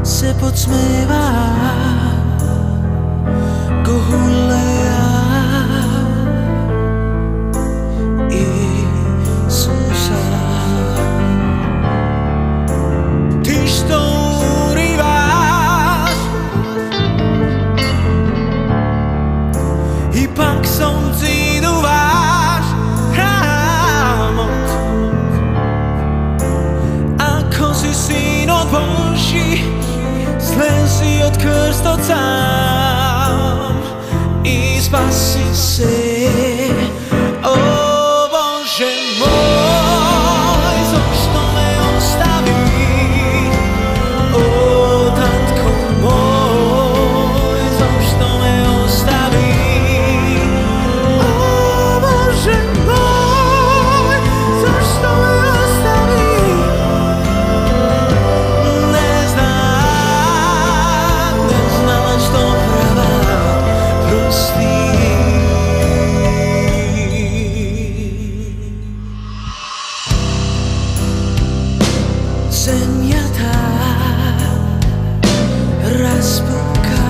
se podsmieva ko hulleja Isusa. Ty što urivaš ipak slnci duváš hrámot, ako si syn od Boží, slezi od krsta sám i spasi se. O Bože môj, zašto me ostaví? O Tatko môj, zašto me ostaví? O Bože môj, zašto me ostaví? Zemlja tá razpuká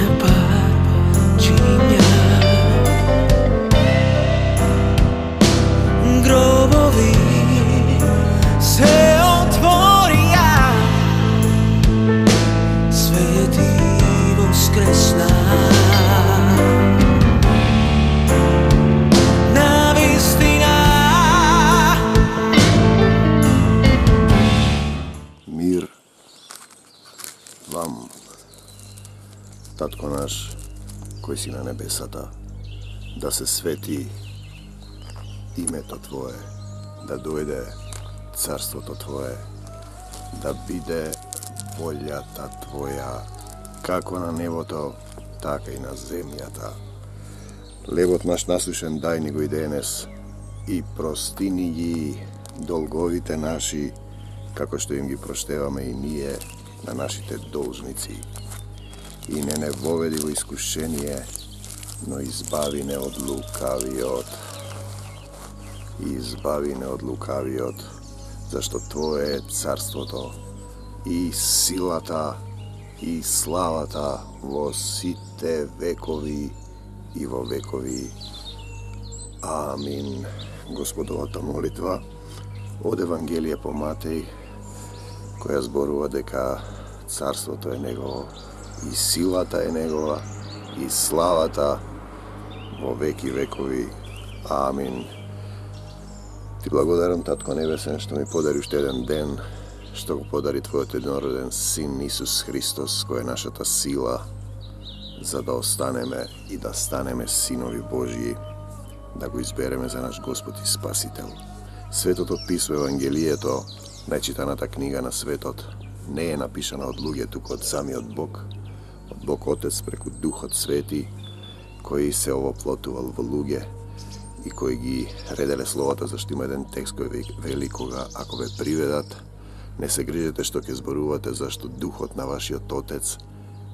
na páčiňa, groboví se otvoria, svätý voskresná. Вам, Tatko naš, koji si na nebesata, da se sveti ime to Tvoje, da dojde carstvo to Tvoje, da bide volja ta Tvoja, kako na neboto, taka i na zemljata. Levot naš naslušen daj nego i denes i prostini ji dolgovite naši, kako što im gi proštevame i nije na našite dolžnici. I ne vovedi u iskušenje, no izbavi ne od lukaviot. Izbavi ne od lukaviot, zašto Tvoje je carstvo to, i silata, i slavata, vo site vekovi i vo vekovi. Amin. Gospodova ta molitva od Evangelije po Matej, koja zborува дека царството е негово, и силата е негова, и славата во веки векови. Амин. Ти благодарам, Татко Небесен, што ми подари уште еден ден, што го подари Твојот единороден Син Исус Христос, кој е нашата сила, за да останеме и да станеме синови Божии, да го избереме за наш Господ и Спасител. Светото Писмо, Евангелието, најчитаната книга на светот, не е напишана од луѓе, туку од самиот Бог, од Бог Отец преку Духот Свети, кој се овоплотувал во луѓе и кој ги ределе словата, зашто има еден текст кој вели кога ако ве приведат, не се грижете што ќе зборувате, зашто Духот на вашиот Отец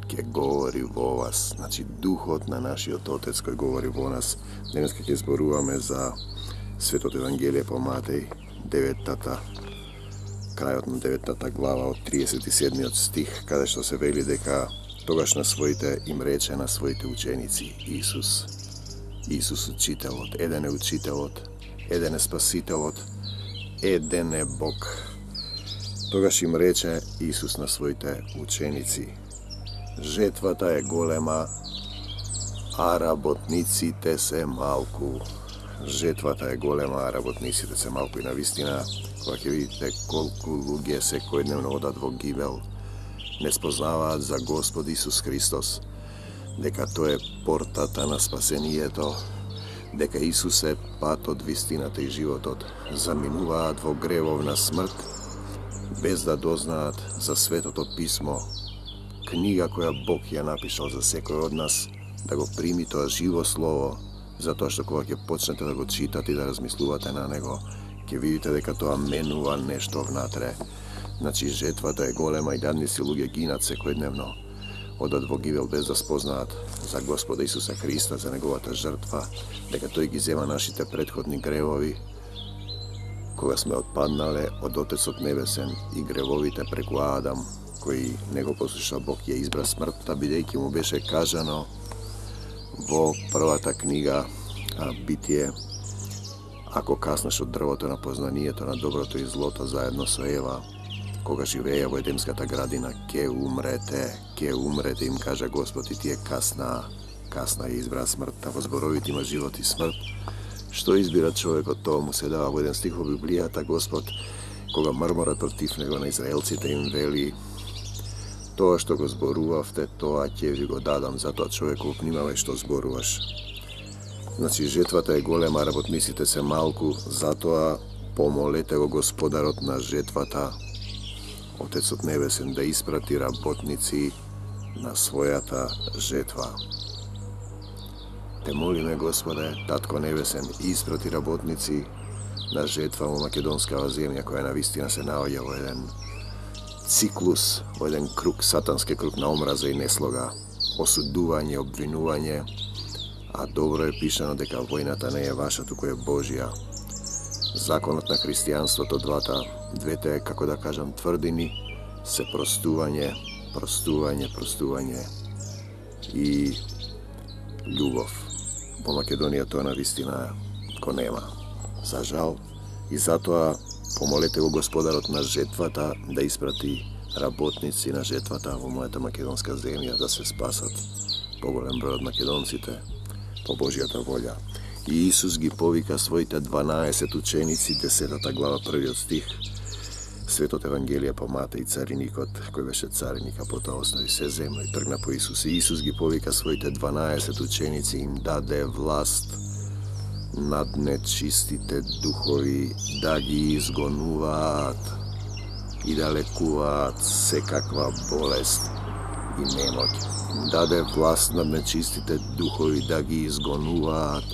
ќе говори во вас. Значи, Духот на нашиот Отец кој говори во нас. Денес ќе зборуваме за Светото Евангелие по Матеј, 9-тата, крајот на 9-тата глава од 37-миот стих, каде што се вели дека тогаш на своите им рече на своите ученици Исус учителот, еден е учителот, еден е спасителот, еден е Бог. Тогаш им рече Исус на своите ученици: жетвата е голема, а работниците се малку. Жетвата е голема, а работниците се малку. И навистина, кога ќе видите колку луѓе секојдневно одат во гибел, не спознаваат за Господ Исус Христос, дека тој е портата на спасението, дека Исус е патот, вистината и животот, заминуваат во гревовна смрт, без да дознаат за Светото Писмо, книга која Бог ја напишал за секој од нас, да го прими тоа живо слово, затоа што кога ќе почнете да го читате и да размислувате на него, ќе видите дека тоа менува нешто внатре. Значи, жетвата е голема и дадници луѓе гинат секојдневно, одат во гибел без да спознаат за Господа Исуса Христа, за неговата жртва, дека тој ги зема нашите претходни гревови, кога сме отпаднале од Отецот Небесен и гревовите преку Адам, кој не го послуша Бог, ја избра смртта, бидејќи му беше кажано во првата книга Битие: ако каснеш од дрвото на познанието на доброто и злото заедно со Ева, кога живееја во Едемската градина, ке умрете, им кажа Господ, и тие касна ја избра смртта. Во зборовите има живот и смрт. Што избира човекот, тоа му се дава. Во еден стих во Библијата Господ, кога мрморат против него на израелците, им вели: тоа што го зборувавте, тоа ќе ви го дадам, затоа човеков внимавај што зборуваш. Значи, жетвата е голема, работниците се малку, затоа помолете го Господарот на жетвата, Отецот Небесен, да испрати работници на својата жетва. Те молиме, Господе, Татко Небесен, испрати работници на жетва во македонскава земја, која навистина се наоѓа во еден циклус, во еден круг, сатански круг на омраза и неслога, осудување, обвинување, а добро е пишано дека војната не е ваша, туку е Божја. Законот на христијанството, двете, како да кажам, тврдини, се простување и љубов. Во Македонија тоа навистина го нема, за жал, и затоа помолете го Господарот на жетвата да испрати работници на жетвата во мојата македонска земја, да се спасат поголем број од македонците по Божјата волја. И Исус ги повика своите 12 ученици, 10 глава, 1 стих, Светот Евангелие по Матеј, цариникот, кој беше цариник, а потоа остави се земја и тргна по Исус. И Исус ги повика своите 12 ученици, им даде власт над нечистите духови да ги изгонуваат и да лекуваат секаква болест и немоќ. Им даде власт над нечистите духови да ги изгонуваат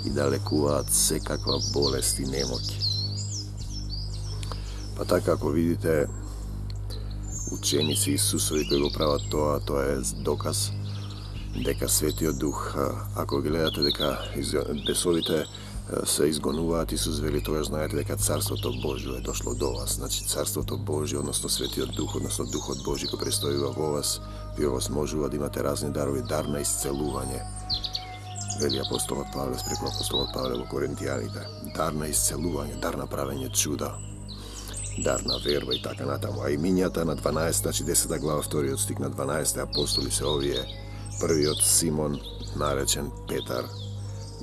и да лекуваат секаква болест и немоќ. Па така, ако видите ученици Исусови кои го прават тоа е доказ дека Светиот Дух, ако гледате дека бесовите се изгонуваат, Исус вели, тогаш знаете дека Царството Божјо е дошло до вас. Значи, Царството Божјо, односно Светиот Дух, односно Духот Божји кој престојува во вас, ви овозможува да имате разни дарови, дар на исцелување. Вели апостолот Павле, преку апостолот Павле во Коринтијаните. Дар на исцелување, дар на правење чуда, дар на верба и така натаму. А имињата на 12, значи 10 глава, 2 стих на 12 апостоли се овие: првиот Симон, наречен Петар,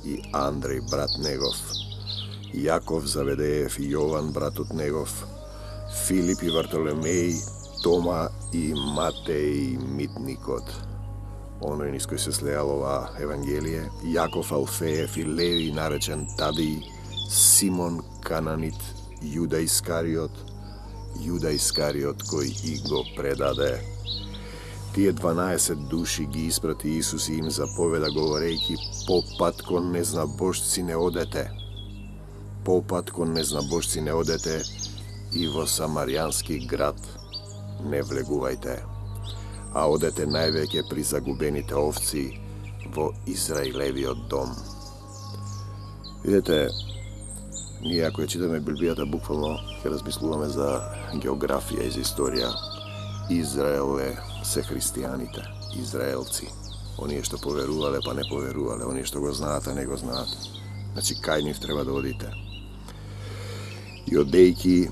и Андреј, брат негов, Јаков Заведеев и Јован, братот негов, Филип и Вартоломеј, Тома и Матеј, митникот, оној низ кој се слеало ова Евангелие, Јаков Алфеев и Леви, наречен Тади, Симон Кананит, Јуда Искариот кој и го предаде. Тие 12 души ги испрати Исус и им заповеда, говорејќи: по пат кон незнабожци не одете. По пат кон незнабожци не одете и во самаријански град не влегувајте, а одете највеќе при загубените овци во Израилевиот дом. Видете, ние ако ја читаме Библијата, буквално ќе размислуваме за географија и за историја. Израел се христијаните, израелци. Оние што поверувале, па не поверувале, оние што го знаат, а не го знаат. Значи, кај нив треба да одите. И одејќи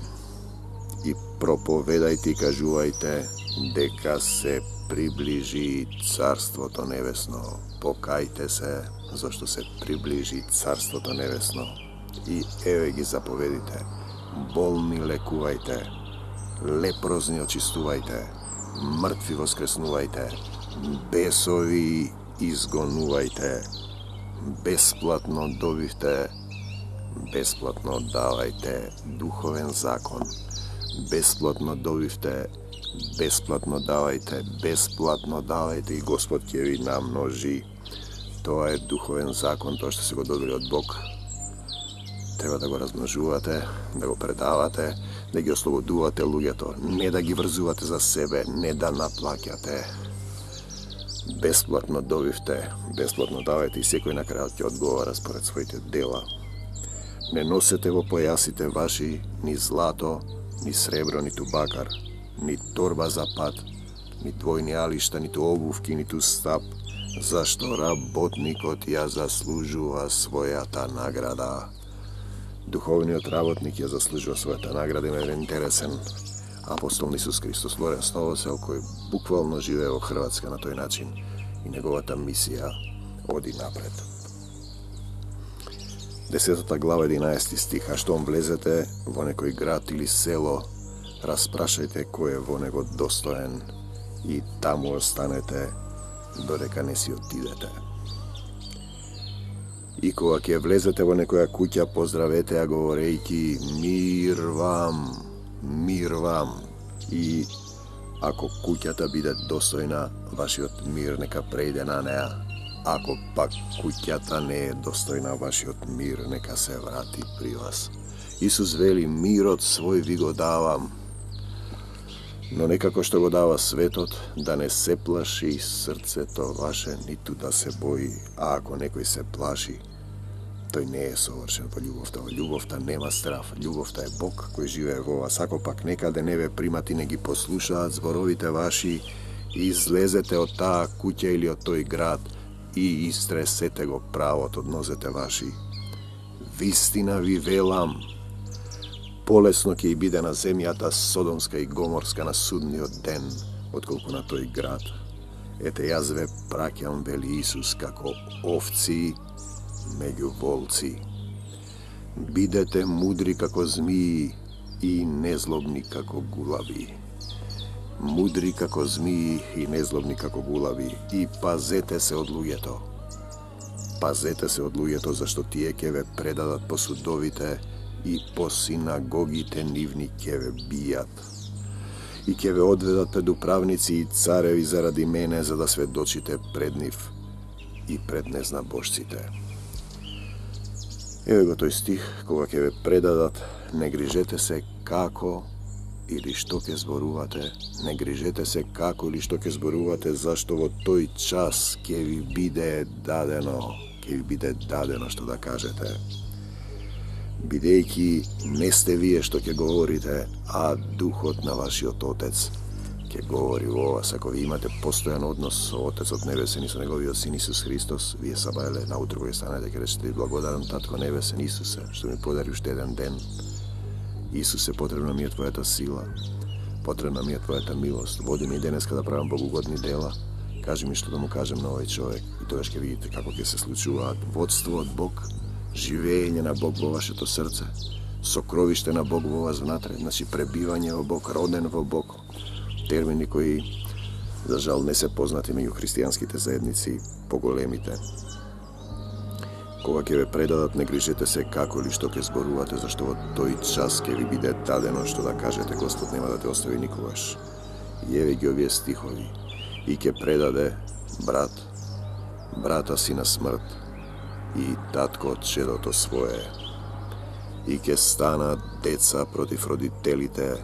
и проповедајте и кажувајте дека се приближи Царството Небесно. Покајте се, зашто се приближи Царството Небесно. И еве ги заповедите: болни лекувајте, лепрозни очистувајте, мртви воскреснувајте, бесови изгонувајте, бесплатно добивте, бесплатно давајте. Духовен закон. Бесплатно добивте, бесплатно давајте, бесплатно давајте и Господ ќе ви намножи. Тоа е духовен закон, тоа што се го добили од Бог. Треба да го размножувате, да го предавате, да ги ослободувате луѓето, не да ги врзувате за себе, не да наплаќате. Бесплатно добивте, бесплатно давајте и секој на крајот ќе одговара според своите дела. Не носете во појасите ваши ни злато, ни сребро, ниту бакар, ни торба за пат, ни двојни алишта, ниту обувки, ниту стап, зашто работникот ја заслужува својата награда. Духовниот работник ја заслужува својата награда. Има еден интересен апостол Исус Христос, Лоренс Новосел, кој буквално живее во Хрватска на тој начин и неговата мисија оди напред. 10 глава 11 стих. А штом влезете во некој град или село, распрашајте кој е во него достоен и таму останете додека не си отидете. И кога ќе влезете во некоја куќа, поздравете ја говорејќи мир вам, мир вам. И ако куќата биде достојна, вашиот мир нека прејде на неа. Ако пак куќата не е достојна, вашиот мир нека се врати при вас. Исус вели, мирот свој ви го давам, но некако што го дава светот, да не се плаши срцето ваше, ниту да се бои. А ако некој се плаши, тој не е совршен во љубовта. Во љубовта нема страв. Љубовта е Бог кој живее во вас. Ако пак некаде не ве примат и не ги послушаат зборовите ваши, излезете од таа куќа или од тој град и истресете го правот од нозете ваши. Вистина ви велам, полесно ќе и биде на земјата Содомска и Гоморска на судниот ден, отколку на тој град. Ете, јас ве праќам, вели Исус, како овци меѓу волци. Бидете мудри како змии и незлобни како гулави. Мудри како змии и незлобни како гулави. И пазете се од луѓето. Пазете се од луѓето, зашто тие ќе ве предадат по судовите и по синагогите нивни ќе ве бијат. И ќе ве одведат пред управници и цареви заради мене, за да сведочите пред нив и пред незнабожците. Еве го тој стих, кога ќе ве предадат, не грижете се како или што ќе зборувате, не грижете се како или што ќе зборувате, зашто во тој час ќе ви биде дадено, што да кажете. Бидејќи не сте вие што ќе говорите, а Духот на вашиот Отец ќе говори во вас. Ако ви имате постојан однос со Отецот Небесен и со неговиот Син Исус Христос, вие сабајле наутро кога станете ќе речете благодарам Татко Небесен Исусе, што ми подари уште еден ден. Исусе, потребна ми е твојата сила, потребна ми е твојата милост. Води ми денеска да правам богугодни дела. Кажи ми што да му кажем на овој човек и тогаш ќе видите како ќе се случуваат водство од Бог, живење на Бог во вашето срце, сокровиште на Бог во вас внатре, значи пребивање во Бог, роден во Бог. Термини кои, за жал, не се познати меѓу христијанските заедници, поголемите. Кога ќе ве предадат, не грижете се како или што ќе зборувате, зашто во тој час ќе ви биде дадено што да кажете, Господ нема да те остави никогаш. И еве ги овие стихови. И ќе предаде брата си на смрт, и татко од чедото свое. И ќе станат деца против родителите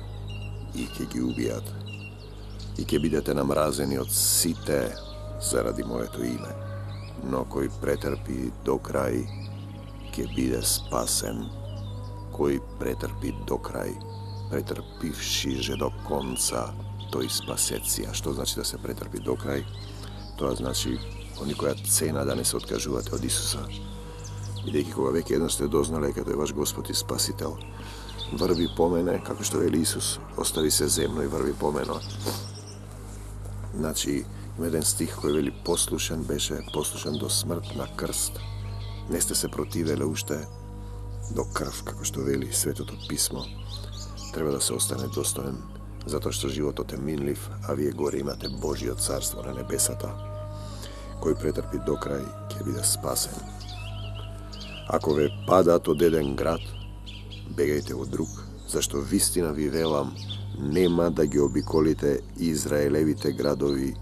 и ќе ги убијат. И ќе бидете намразени од сите заради моето име. Но кој претрпи до крај, ќе биде спасен. Кој претрпи до крај, претрпивши же до конца, тој спасеција. Што значи да се претрпи до крај? Тоа значи по никоја цена да не се откажувате од Исуса. Бидејќи кога веќе еднаш сте дознале дека тој ваш Господ и Спасител, врви по мене, како што вели Исус, остави се земно и врви по мене. Значи, има еден стих кој вели послушен беше, послушен до смрт на крст. Не сте се противеле уште до крв, како што вели Светото Писмо. Треба да се остане достоен, затоа што животот е минлив, а вие горе имате Божиот царство на небесата. Кој претрпи до крај, ќе биде спасен. Ако ве падат од еден град, бегајте во друг, зашто вистина ви велам, нема да ги обиколите Израелевите градови,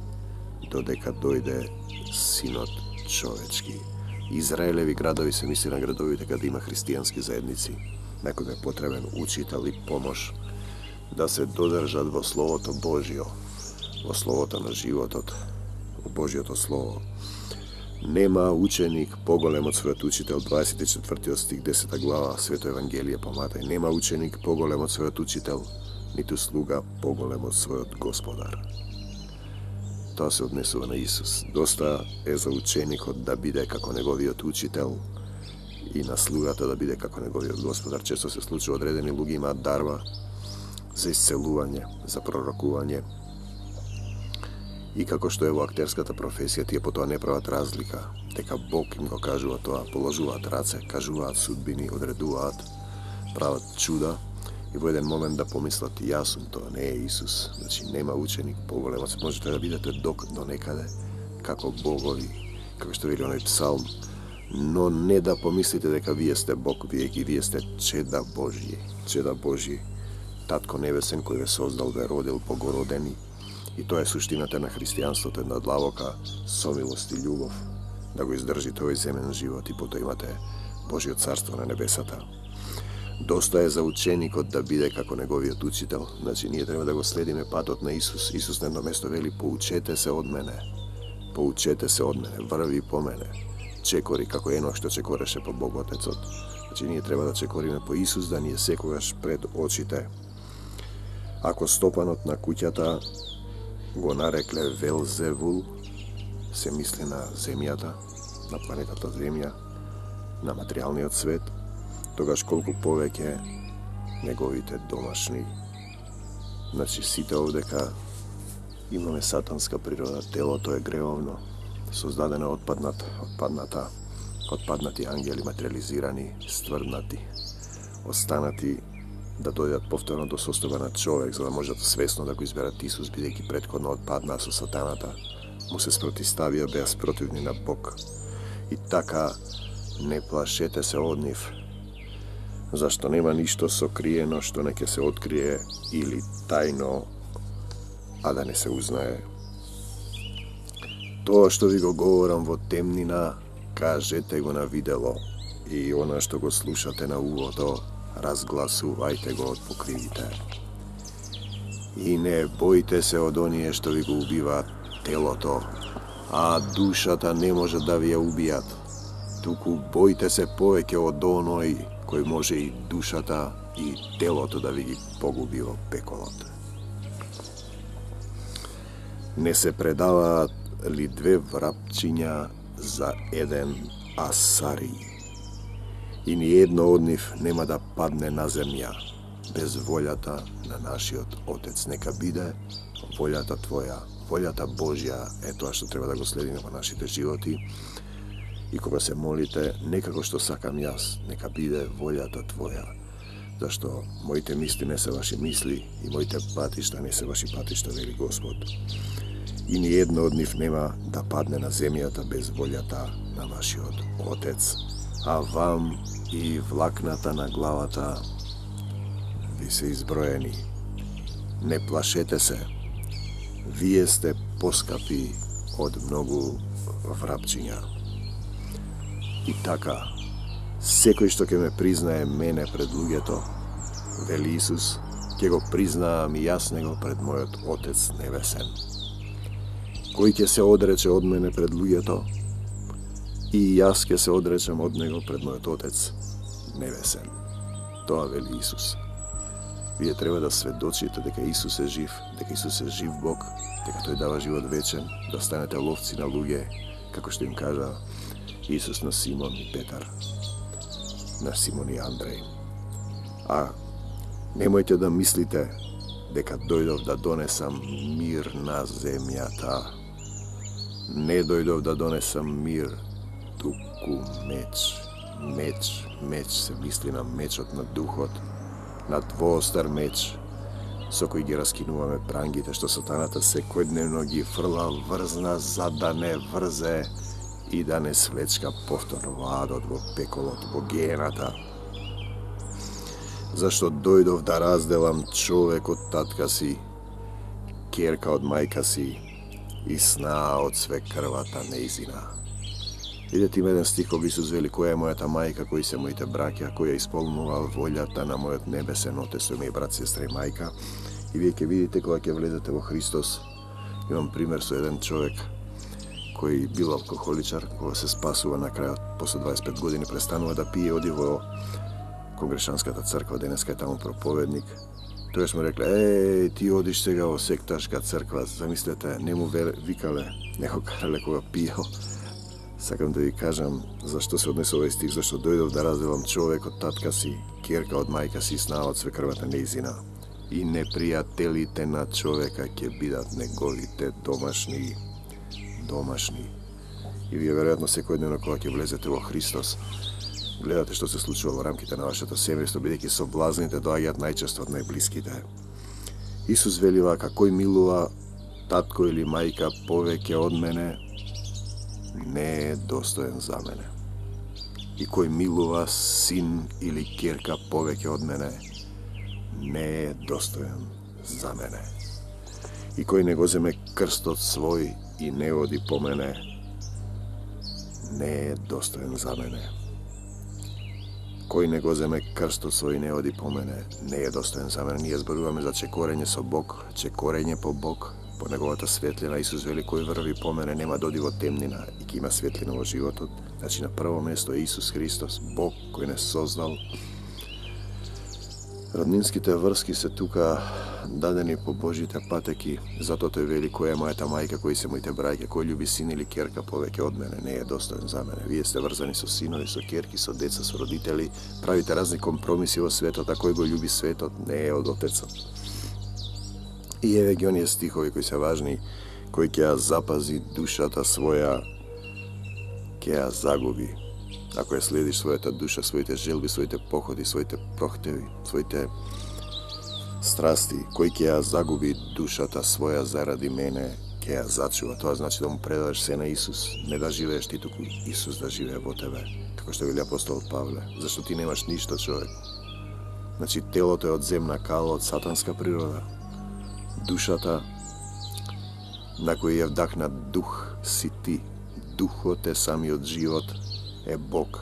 додека дојде Синот човечки. Израелеви градови се мисли на градовите каде има христијански заедници. Некој е потребен учител и помош да се додржат во Словото Божио, во Словото на животот, во Божиото Слово. Nема učenik pogolem od svojot učitelj, 24. stih 10. glava Sveto Evangelije po Matej. Nема učenik pogolem od svojot učitelj, niti sluga pogolem od svojot gospodar. To se odnesува na Isus. Доста е за ученикот да биде како неговиот учител и на слугата да биде како неговиот господар. Често се случува одредени луѓе имаат дарба за исцелување, за пророкување. И како што е во актерската професија, тие по тоа не прават разлика, дека Бог им го кажува тоа, положуваат раце, кажуваат судбини, одредуваат, прават чуда и во еден момент да помислат јас сум тоа, не е Исус. Значи нема ученик поголем. Можете да бидете до некаде како богови, како што вели оној псалм, но не да помислите дека вие сте Бог, вие сте чеда Божји, Татко Небесен кој ве создал, ве родил, погородени. И тоа е суштината на христијанството, една длабока сомилост и љубов, да го издржите овој земен живот и потоа имате Божјиот царство на небесата. Доста е за ученикот да биде како неговиот учител. Значи, ние треба да го следиме патот на Исус. Исус на едно место вели, поучете се од мене, врви по мене, чекори како Енох што чекореше по Бог Отецот. Значи, ние треба да чекориме по Исус, да ни е секогаш пред очите. Ако стопанот на куќата го нарекле Велзевул, се мисли на земјата, на планетата Земја, на материјалниот свет, тогаш колку повеќе неговите домашни. Значи, сите овдека имаме сатанска природа, телото е гревовно, создадено отпаднати ангели, материализирани, стврднати, останати да дојдат повторно до состојба на човек, за да можат свесно да го изберат Исус, бидејќи претходно отпаднаа со сатаната, му се спротиставија, беа спротивни на Бог. И така, не плашете се од нив, зашто нема ништо сокриено што не ќе се открие или тајно, а да не се узнае. Тоа што ви го говорам во темнина, кажете го на видело, и она што го слушате на увото, разгласувајте го од покривите. И не бојте се од оние што ви го убиваат телото, а душата не може да ви ја убијат. Туку бојте се повеќе од оној кој може и душата и телото да ви ги погуби во пеколот. Не се предаваат ли две врапчиња за еден асари? И ни едно од нив нема да падне на земја, без волјата на нашиот Отец. Нека биде волјата Твоја, волјата Божја е тоа што треба да го следиме во нашите животи. И кога се молите, не како што сакам јас, нека биде волјата Твоја, зашто моите мисли не се ваши мисли и моите патишта не се ваши патишта, вели Господ. И ни едно од нив нема да падне на земјата без волјата на вашиот Отец. А вам и влакната на главата ви се изброени. Не плашете се, вие сте поскапи од многу врапчиња. И така, секој што ќе ме признае мене пред луѓето, вели Исус, ќе го признаам и јас него пред мојот Отец Небесен. Кој ќе се одрече од мене пред луѓето, и јас ќе се одречам од него пред мојот Отец Небесен. Тоа вели Исус. Вие треба да сведочите дека Исус е жив, дека Исус е жив Бог, дека Тој дава живот вечен, да станете ловци на луѓе, како што им кажа Исус на Симон и Петар, на Симон и Андреј. А немојте да мислите дека дојдов да донесам мир на земјата. Не дојдов да донесам мир, туку меч. Меч се мисли на мечот на духот, на двоостар меч, со кој ги раскинуваме прангите што сатаната секојдневно ги фрла врзна за да не врзе и да не свлечка повторно во адот, во пеколот, во гената. Зашто дојдов да разделам човек од татка си, керка од мајка си и снаа од свекрвата нејзина. Видете, има еден стих кога Исус вели, која е мојата мајка, кои се моите браќа, која исполнува волјата на мојот небесен Отец, тој ме и брат, сестра и мајка. И вие ќе видите кога ќе влезете во Христос. Имам пример со еден човек koji bil alkoholičar, ko se spasува na kraju, posle 25 godini prestanува да пие, оди во Конгрешанската црква, денеска е таму проповедник. Тој му рекле, ти одиш сега во секташка црква, замислете, не му викале, не го карале кога пиел. Сакам да ви кажам зашто се однесе овој стих, зашто дојдов да разделам човек од татка си, керка од мајка си, сна од свекрвата неизина. И непријателите на човека ќе бидат неговите домашни. И вие веројатно секојдневно кога ќе влезете во Христос, гледате што се случува во рамките на вашето семејство, бидејќи соблазните доаѓаат најчесто од најблиските. Исус вели вака, кој милува татко или мајка повеќе од мене, не е достоен за мене. И кој милува син или керка повеќе од мене, не е достоен за мене. И кој не го земе крстот свој и не оди по мене, не е достоен за мене. Кој не го земе крстот свој и не оди по мене, не е достоен за мене. Ние зборуваме за чекорење со Бог, чекорење по Бог, по неговата светлина. Исус вели, кој врви по мене нема да оди во темнина и ќе има светлина во животот. Значи на прво место е Исус Христос, Бог кој не создал. Роднинските врски се тука дадени по Божите патеки, затоа тој вели, која е мојата мајка, кои се моите браќа, кој љуби син или керка повеќе од мене, не е достоен за мене. Вие сте врзани со синови, со керки, со деца, со родители, правите разни компромиси во светот, а кој го љуби светот, не е од Отецот. И еве ги оние стихови кои се важни, кој ќе ја запази душата своја, ќе ја загуби. Ако ја следиш својата душа, своите желби, своите походи, своите прохтеви, своите страсти, кој ќе ја загуби душата своја заради мене, ќе ја зачува. Тоа значи да му предадеш се на Исус, не да живееш ти, туку Исус да живее во тебе. Како што вели апостол Павле, зашто ти немаш ништо, човек. Значи телото е од земна кала, од сатанска природа. Душата на кој е вдахнат дух си ти. Духот е самиот живот, е Бог.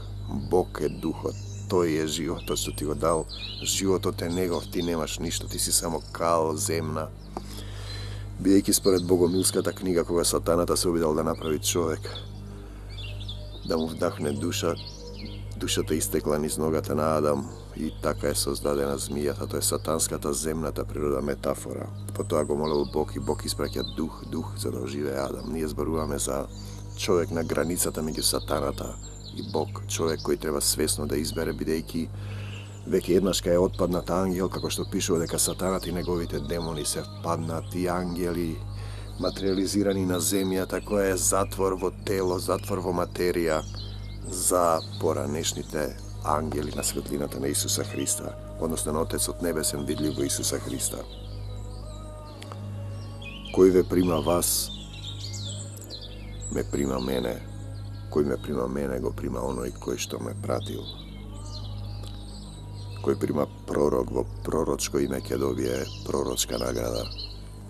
Бог е духот. Тој е животот што ти го дал. Животот е негов, ти немаш ништо, ти си само кал, земна. Бидејќи според Богомилската книга, кога сатаната се обидал да направи човек, да му вдахне душа, душата истекла низ ногата на Адам и така е создадена змијата. Тоа е сатанската земната природа, метафора. Потоа го молел Бог и Бог испраќа дух за да оживее Адам. Ние зборуваме за човек на границата меѓу сатаната и Бог, човек кој треба свесно да избере, бидејќи веќе еднаш кај е отпаднат ангел, како што пишува дека сатаната и неговите демони се впаднати ангели, материализирани на земјата, која е затвор во тело, затвор во материја за поранешните ангели на светлината на Исуса Христа, односно на Отецот Небесен видлив во Исуса Христа. Кој ве прима вас, ме прима мене. Кој ме прима мене, го прима оној кој што ме пратил. Кој прима пророк во пророчко име, ќе добие пророчка награда.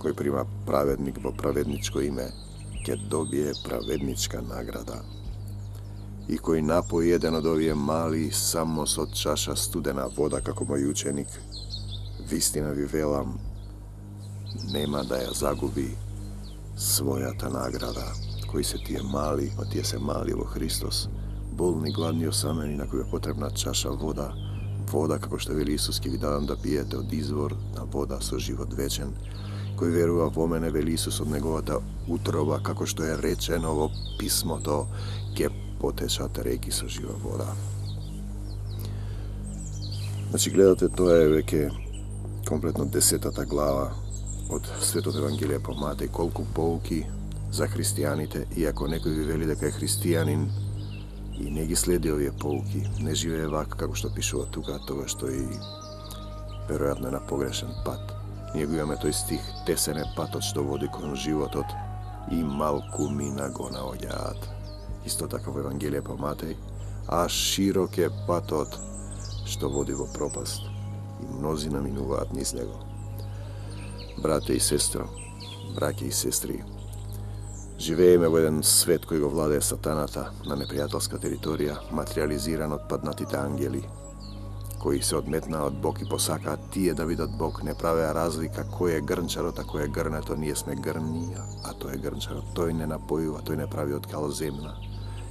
Кој прима праведник во праведничко име, ќе добие праведничка награда. И кој напои еден од овие мали само со чаша студена вода како мој ученик, вистина ви велам, нема да ја загуби својата награда. Кои се тие мали, па тие се мали во Христос, болни, гладни, осамени, на кој е потребна чаша вода, вода, како што вели Исус, ќе ви дадам да пиете од извор на вода со живот вечен. Кој верува во мене, вели Исус, од неговата утроба, како што е речено во писмото, ќе потечат реки со жива вода. Значи, гледате, тоа е веќе комплетно 10-та глава од Светото Евангелие по Матеј, колку поуки за христијаните, иако некој ви вели дека е христијанин и не ги следи овие поуки, не живее вака како што пишува тука, тогаш тој веројатно е на погрешен пат. Ние го имаме тој стих, тесен е патот што води кон животот и малку мина го наоѓаат. Исто така во Евангелие по Матеј, а широк е патот што води во пропаст и мнози наминуваат низ него. Брате и сестро, браќа и сестри, живееме во еден свет кој го владее сатаната на непријателска територија, материализиран од паднатите ангели. koji se odmetna od Bog i posaka tije da vidat Bog, ne prave razlika koje je grnčarot, a koje je grne, to nije sme grnija, a to je grnčarot, to je ne napoju, a to je ne pravi od kao zemna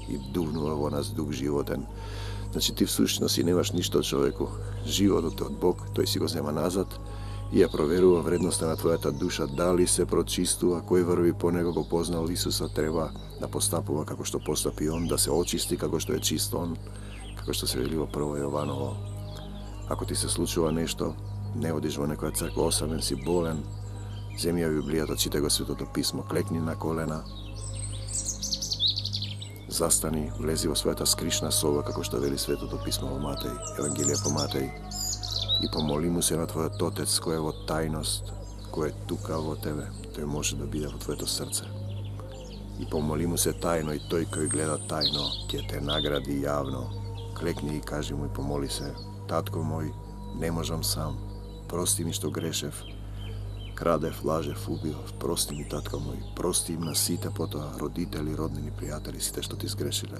i duvnuo nas duh životen. Znači ti v suštnosti nemaš ništa od čovjeku, život od Bog, to si go zema nazad i ja proveruva vrednostna tvojata duša, da li se pročistува, koji vrvi po nego go poznal Isusa, treba da postapува kako što postapi on, da se očisti kako što je čist on, kako što se velivo prvo Jovanovo. Ako ti se slučuva nešto, ne odiš vo nekoja crkva, osamen si, bolen, zemlja Biblija, čitaj go Svetoto pismo, klekni na kolena, zastani, vlezi vo svojata skrišna soba, kako što veli Svetoto pismo o Matej, Evangelija po Matej, i pomoli mu se na tvojat Otec, koje je vo tajnost, koje je tuka vo tebe, to je može da bide vo tvojeto srce. I pomoli mu se tajno i toj koji gleda tajno, kje te nagradi javno. Klekni i kaži mu i pomoli se, tatko moj, ne možem sam, prosti mi što grešev, kradev, lažev, ubio, prosti mi tatko moj, prosti im na site potom, roditelji, rodnini, prijatelji, site što ti zgrešile.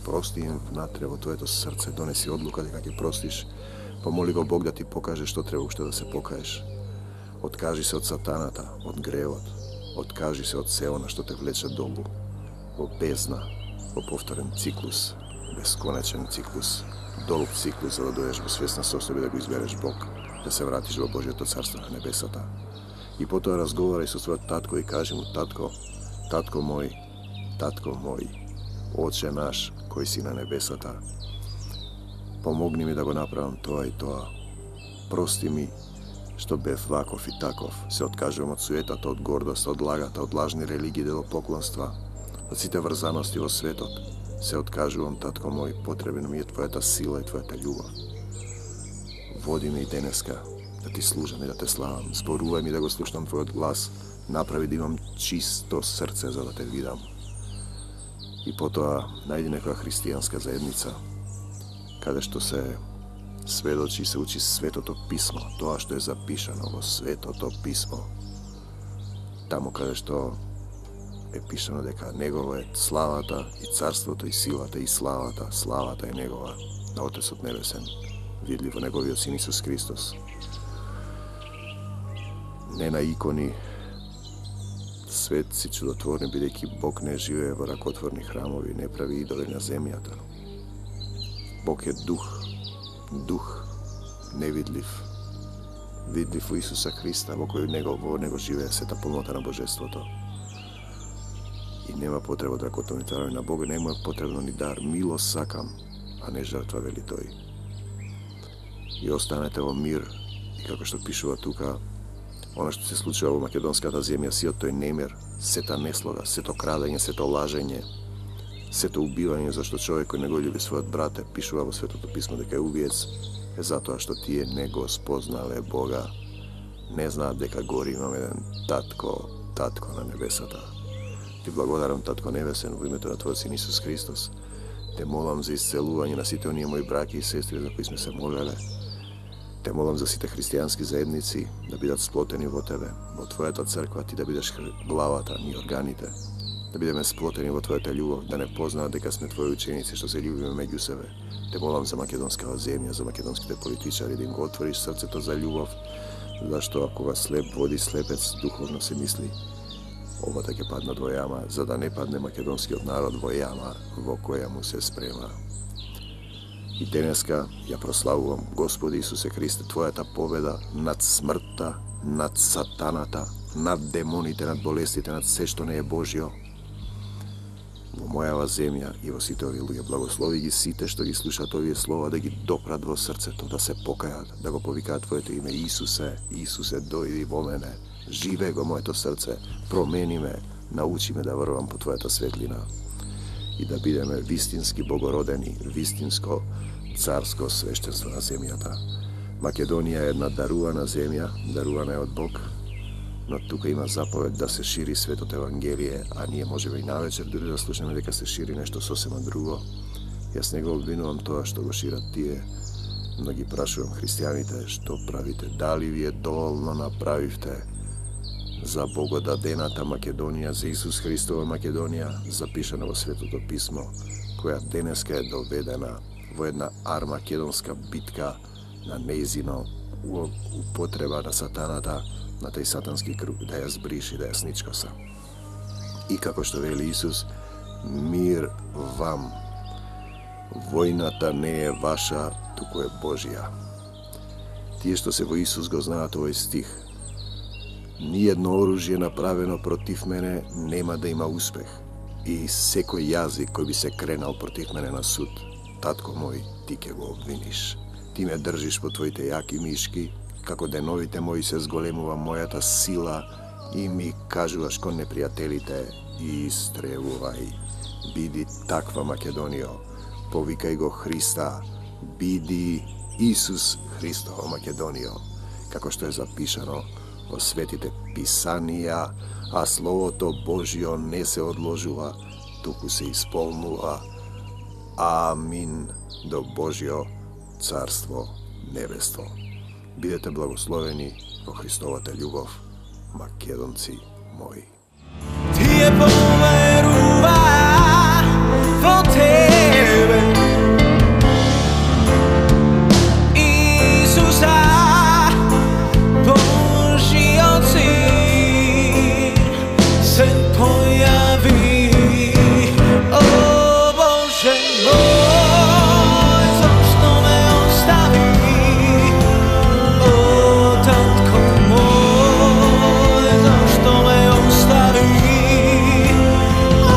Prosti im vnatre vo tvojeto srce, donesi odluka da kak je prostiš, pomoli go Bog da ti pokaže što treba ušte da se pokaješ. Otkaži se od satanata, od grevot, otkaži se od seona što te vleče dolu, o bezna, o povtoren ciklus, beskonečen ciklus, dolub ciklus, da doješ go svjesna sostobi da go izbereš Bog, da se vratiš vo Božje to carstvo na nebesata. I potom razgovaraj sa svojom tatko i kaži mu, tatko moj, Oče naš koji si na nebesata, pomogni mi da go napravim toa i toa, prosti mi što bev vakov i takov, se otkažujem od sujetata, od gordosta, od lagata, od lažni religije, delopoklonstva, od site vrzanosti vo svetot, se otkažujem, tatko moj, potrebna mi je tvojata sila i tvojata ljubav. Vodi me i deneska, da ti služam i da te slavam, zboruvaj mi da go slušam tvoj glas, napravi da imam čisto srce za da te vidam. I potom najdi neka hristijanska zajednica, kada što se svedoči, se uči Svetoto pismo, to što je zapišano vo Svetoto pismo. Tamo kada što je pišano deka njegovo je slavata i carstvoto i silata i slavata je njegova, na Otec od nebesen, vidljivo njegovi od Sin Isus Hristos. Ne na ikoni svetci čudotvorni bideki Bog ne žive v rakotvorni hramovi, ne pravi idole na zemljata. Bog je duh nevidljiv, vidljiv u Isusa Hrista, vo koju nego žive sveta polnota na božestvo to. I nema potreba da rakotvorni na Boga, nema potrebno ni dar, milost sakam, a ne žrtva veli toj. I ostanete vo mir, i kako što pišu tuka, ono što se slučuje u makedonskata zemlja, si to je nemir, se ta nesloga, se to kradenje, se to laženje, se to ubivanje, zašto čovjek koji nego ljubi svojot brate, pišu ovo Svetoto pismo deka je ubijec, je zato što ti je nego spoznale Boga, ne zna deka gori imam jedan tatko na nebesata. Ti blagodaram, tatko nebesen, u ime na tvoj Sin Isus Hristos, te molam za isceluvanje na site onije moji braki i sestri za koji smo se molile. Te molam za site hristijanski zajednici, da bidat sploteni vo tebe, vo tvoja ta crkva, ti da bideš glavata, ni organite, da bideme sploteni vo tvoja ta ljubav, da ne pozna deka sme tvoji učenici što se ljubimo među sebe. Te molam za makedonska zemlja, za makedonski te političari, da im go otvoriš srce to za ljubav, zašto ako vas slep vodi slepec, duhovno se misli, ovo tak je padna dvojama, za da ne padne makedonski od narod dvojama, vo koja mu se sprema. I deneska ja proslavujem, Gospodi Isuse Hriste, tvoja ta pobjeda nad smrta, nad satanata, nad demonite, nad bolestite, nad sve što ne je Božjo. Vo mojava zemlja i vo site ovi luje, blagoslovi gi site što gi slušat ovije slova, da gi doprat vo srce to, da se pokajat, da go povika tvoje ime, Isuse, dojdi vo mene, žive go moje to srce, promeni me, nauči me da vrvam po tvoja ta svetlina. I da bideme vistinski bogorodeni, vistinsko carsko sveštenstvo na zemljata. Makedonija je jedna daruvana zemlja, daruvana je od Bog, no tukaj ima zapoved da se širi sveto evangelije, a nije možemo i navečer da slušamo deka se širi nešto sosema drugo. Ja s njega obvinuvam to što go širat tije. Mnogi prašujem hristijanite što pravite, da li vi je dovoljno napravite za bogodadenata Makedonija, za Isus Hristova Makedonija, zapišena vo Svetoto pismo, koja deneska je dovedena vo jedna armakedonska bitka на неизино употреба на сатаната, на тај сатански круг, да ја збриши, да ја сничкоса. И како што вели Исус, мир вам. Војната не е ваша, туку е Божја. Тие што се во Исус го знаат овој стих. Ниедно оружје направено против мене нема да има успех. И секој јазик кој би се кренал против мене на суд, татко мој, ти ќе го обвиниш. Ти ме држиш по твоите јаки мишки, како деновите мои се зголемува мојата сила и ми кажуваш кон непријателите и истребувај. Биди таква, Македонијо, повикај го Христа, биди Исус Христово, Македонијо, како што е запишано во светите писанија, а Словото Божјо не се одложува, туку се исполнува. Амин до Божјо Царство Небество. Бидете благословени во Христовата љубов, македонци мои. Тие поверува во тебе, Исуса, Божјиот Син, се појави. О Боже мој, зашто ме остави? О татко мој, зашто ме остави? О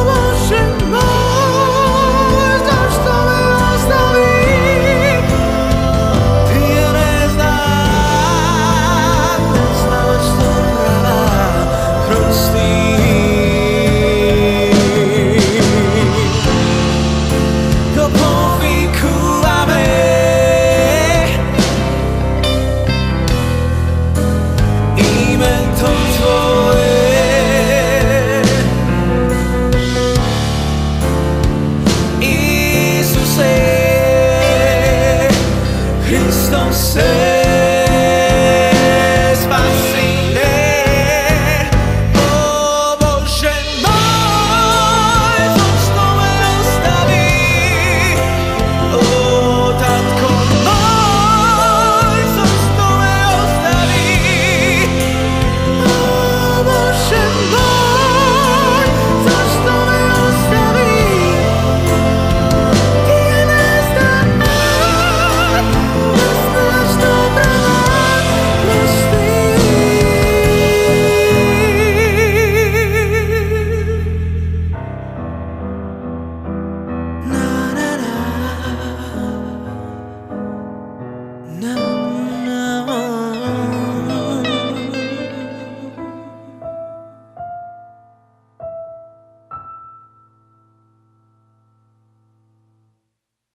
Боже мој, зашто ме остави? Тие не знаат што прават, прости. Го повикуваме името Твое, Исусе, Христосе.